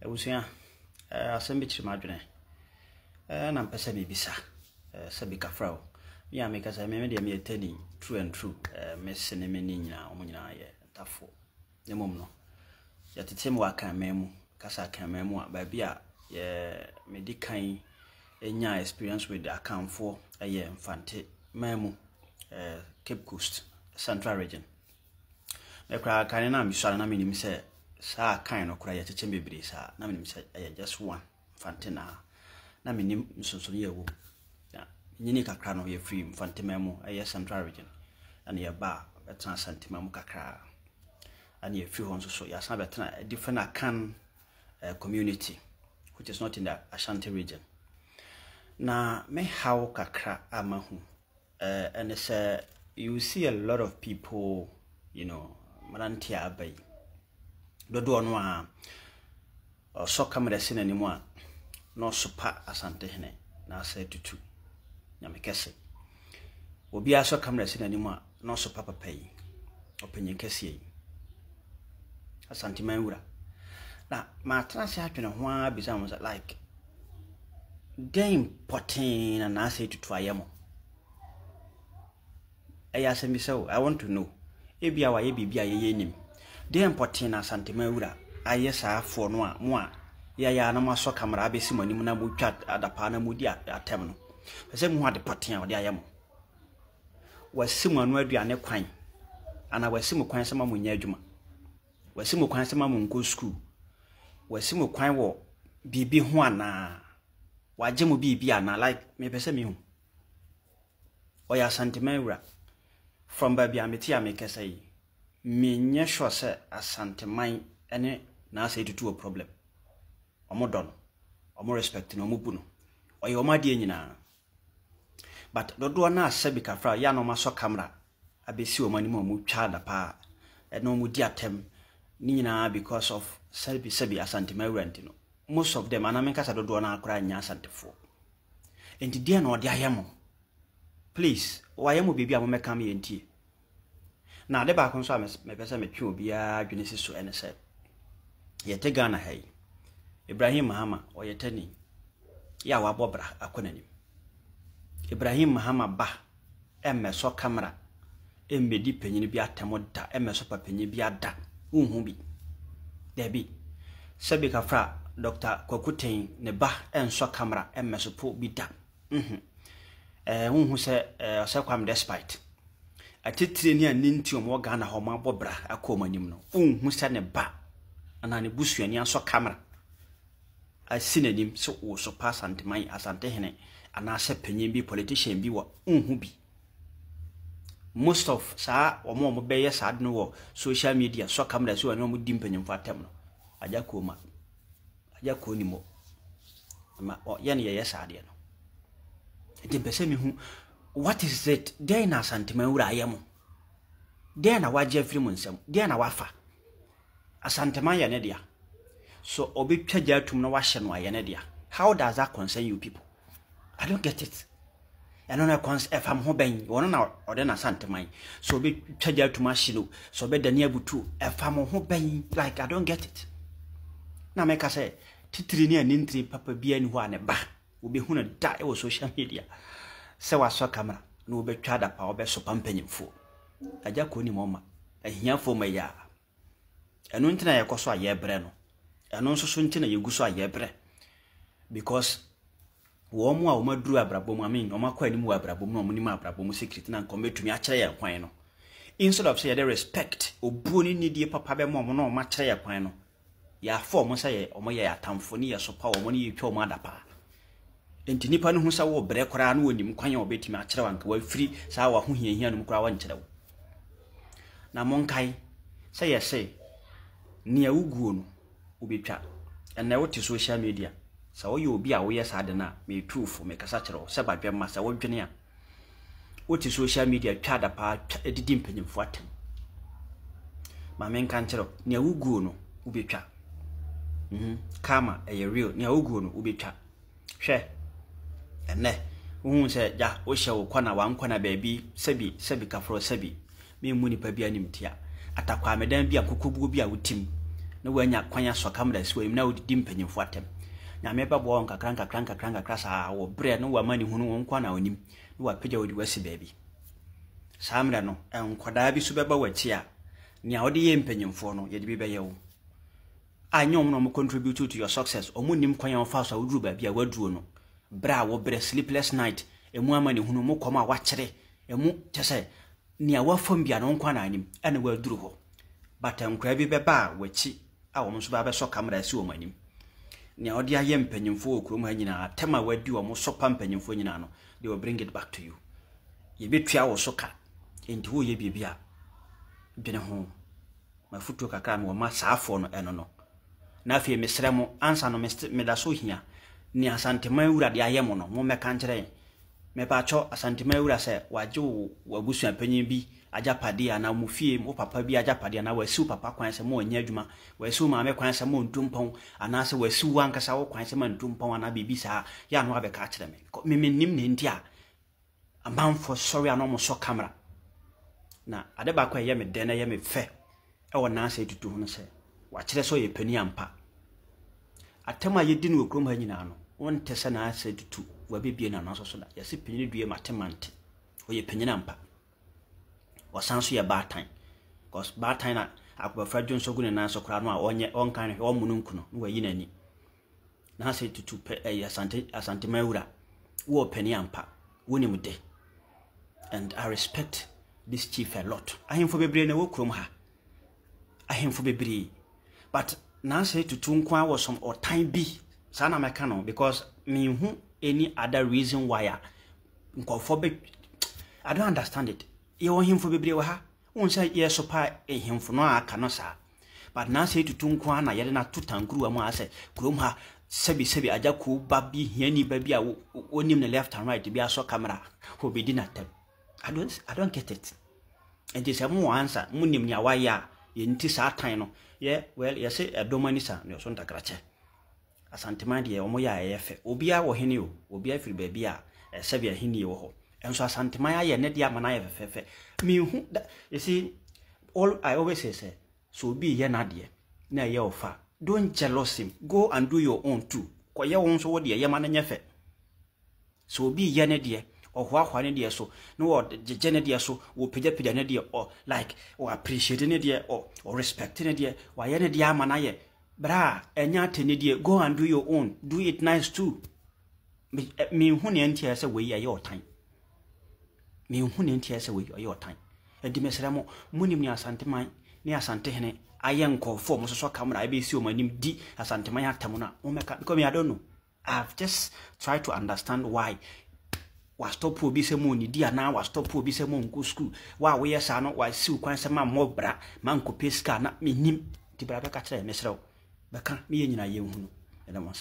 Ewusua asembi chimadwene na mpese me bisa sabi kafrao ya me kasa me de me etani true and true me sene me ni nyina omunyina ye tafo ne mom no ya tetem wa kan memu kasa kan memu a ba bia ye medikan enya experience with account for ye mfante memu Cape Coast Central region me kra kan na mi swara na me nim se sa kan no kra ye tetem bebre sa na me nim se just one mfante na me nim nsonso ye wo nyini kakra no ye free mfante memu Central region and ye ba betan santima mu kakra and ye free honso so ya san betan a different Akan community which is not in the Ashanti region na me how kakra amahu and say you see a lot of people, you know, marantia abai dodo no a so camera sin anymore no super asante hene na say tutu nyame kese obi aso camera sin anymore no super papa yi openyin kese yi asante manwura na ma transi atwene ho a bisa mo like game potting and I say to ayemo eya se mi so I want to know ebia wa ye bibia ye nim game potting na asante manwura aye saa afo no a mo a ya na maso camera abesi manim na mo twa adapa na modi atem no pese mo ade potting a ode ayemo wasimu anu aduane kwan ana wasimu kwan se ma mo nya adwuma wasimu kwan se ma mo nko school wasimu kwan wo bibi ho ana waje mo bibi ana like me pese me hu oya santimanwura from baby ameti ameke say me nye sure say asanteman ene na say to a problem omo don omo respect no omo bu no oya omo ade nyina but dodo na asabi kafra ya no maso camera abesi o mani mo twa da pa eno omo di atem ni nyina because of sabi asantemanwura ntino most of them anamenka sa dodo na akora nya asantefo enti dia na ode ayemo please wayemo bibi amome kam ye ntie na de ba kon so me pese me twe obi a dwene siso ene se yete Ghana hai Ibrahim Mahama oyetani ya wabobra akonani Ibrahim Mahama ba emeso camera emmedi panyini bi atemoda emeso papanyi bi ada unhu bi debi sabi kafra Dr. Kwakuten ne ba enso camera emeso po bi da unhu se kwam despite atitire ni aninti omo Ghana ho ma bobra akomanim no unhu se ne ba ana ne busuani anso camera asinanim so wo so pass anteman asante hene ana se panyin bi politician bi wa unhu bi most of sa omo beye sa de no wo social media so camera so ani omo di mpanyin fatem no aja ko ni mo ma ye ne ye sa de no enti pese mi hu what is it dey na asantemanwura ayemo dey na waje afiri mu nsem dey na wafa asanteman ye ne dia so obi twaja atum na wahye no aye ne dia how does that concern you people? I don't get it. I don't know if I'm hoping one na ode na asanteman so obi twaja atum ahye no so be dani abutu if I'm hoping like I don't get it. Na make say titiri ni anintri papa bia ni ho ane ba obi hu na da e wo social media se waso camera no obi twa da pa obi so pampanyimfo aja ko ni moma ahiafo ma ya eno ntina ye koso aye bre no eno nso so ntina ye guso aye bre because wo mu a wo maduru abrabom amen o makwa ni mu abrabom no ni mu abrabom secret na nko metumi a kire ye kwan no instead of say they respect obuo ni nidie papa be mom no ma kire ye kwan no ya form say omo ye atamfo ni ye so pa omo ni ye twa omo adapa enti nipa no hu sa wo bre kora no onim kwan wo betimi a kire wanka wa free sa wa ho hiahia no kora wa nkire wo na monkai say ye say ni awuguo no obetwa ena wo ti social media sa wo ye obi a wo ye sa de na me tuufo me kasa kire wo se badwe ma sa wo dwene a wo ti social media twa da pa edidi mpanyimfo atem ma men kan kire ni awuguo no obetwa kama e real ni awuguo no obetwa hwe ene wo se ja wo hye wo kwana wa nkwana baabi sabi kafro sabi me mu nipa bia nimtia atakwa medan bia kokobuo bia wotim na wanya kwanya so camera si wem na odidi mpanyimfo atem nyame babo nkakranka saa wo bre no wa mani hunu won kwa na onim no wa pagya odi wasi baabi samra no enkodaa bi so beba wachi a nia odi ye mpanyimfo no ye de bi beye wo anyom no mo contribute to your success omunim kwanya wo fa so woduru baabi a waduru no bra wo bre sleepless night emu amani hunu mo koma wa kire emu tese nia wa fam bia no nkwa na anim ene waduru ho but enkra bi beba wachi a wo so ba be so camera si wo manim nia odi aye mpanyimfo okurum ha nyina tema wadi wo mo so pa mpanyimfo nyina no they will bring it back to you ye betua wo so ka enti wo ye bibia bene ho mafuto kakra me wo ma saafo no eno no na afie mesrɛ mo ansa no me da so hia ni asantema wura de aye mo no mo meka nkyerɛ me ba cho asantema wura sɛ waje wo abusu apanyin bi ajapade ana mo fie mo papa bi ajapade ana wasiu papa kwan sɛ mo anya adwuma wasiu maame kwan sɛ mo ntumpɔn ana sɛ wasiu wankasa wo kwan sɛ ma ntumpɔn ana bibi saa ya no abɛka kyerɛ me nim ne ntia amanfo sorry ano mo so camera na ade ba kwa ye me den na ye me fe e wona ase tutu ho no se wa kire so ye pani ampa atema ye di no okrom ha nyina no won tese na ase tutu wa bebie na no so da ye se pani due matemante o ye pani ampa wasan so ye batan cause batan na akobafra jonso gu ne nan so kra no a onye onkan o mununku no wa yi nani na ase tutu pe asante mawura wo pani ampa woni mu de. And I respect this chief a lot. I am for bebre na wokrom ha. I am for bebre. But now say to tunkwa was some or time be sana mekano because me who any other reason why I don't understand it. You want him for bebre ha? Won say yes so pa him for no aka no sa. But now say to tunkwa na yede na tutankuru am ase krom ha sebi ajaku babi hiani babi a onim na left and right bi aso camera ho be dinatem. I don't get it. And this mo answer munim nya waya ye nti sa tan no yeah well you say adomani sa no so ntakrache asantema de omo ya efe obia wo hene o obia firi ba bia sebia hene wo ho enso asantema ya ye ne dia mana ye fefe me hu you see all I always say so be ye na de na ye ofa don't jealous him go and do your own too ko ye won so wo de ye mana nyefe so be ye ne de or hwa ne dia so no or jene dia so wo pija ne dia or like or appreciate ne dia or respect ne dia wa ye ne dia amana ye bra enya te ne dia go and do your own do it nice too me hu ne ntia se we ye your time me hu ne ntia se we your time edi mesra mo munim ni asante man ni asante hene aye nkofo mo so camera I be si o manim di asante man atam na o meka because me I don't know I've just tried to understand why wa stop obi se mo ni dia na wa stop obi se mo nko school wa we yesa no wa siw kwan se ma mo bra ma nko peska na menim ti bra be ka kire mesrew be ka me ye nyina ye hu no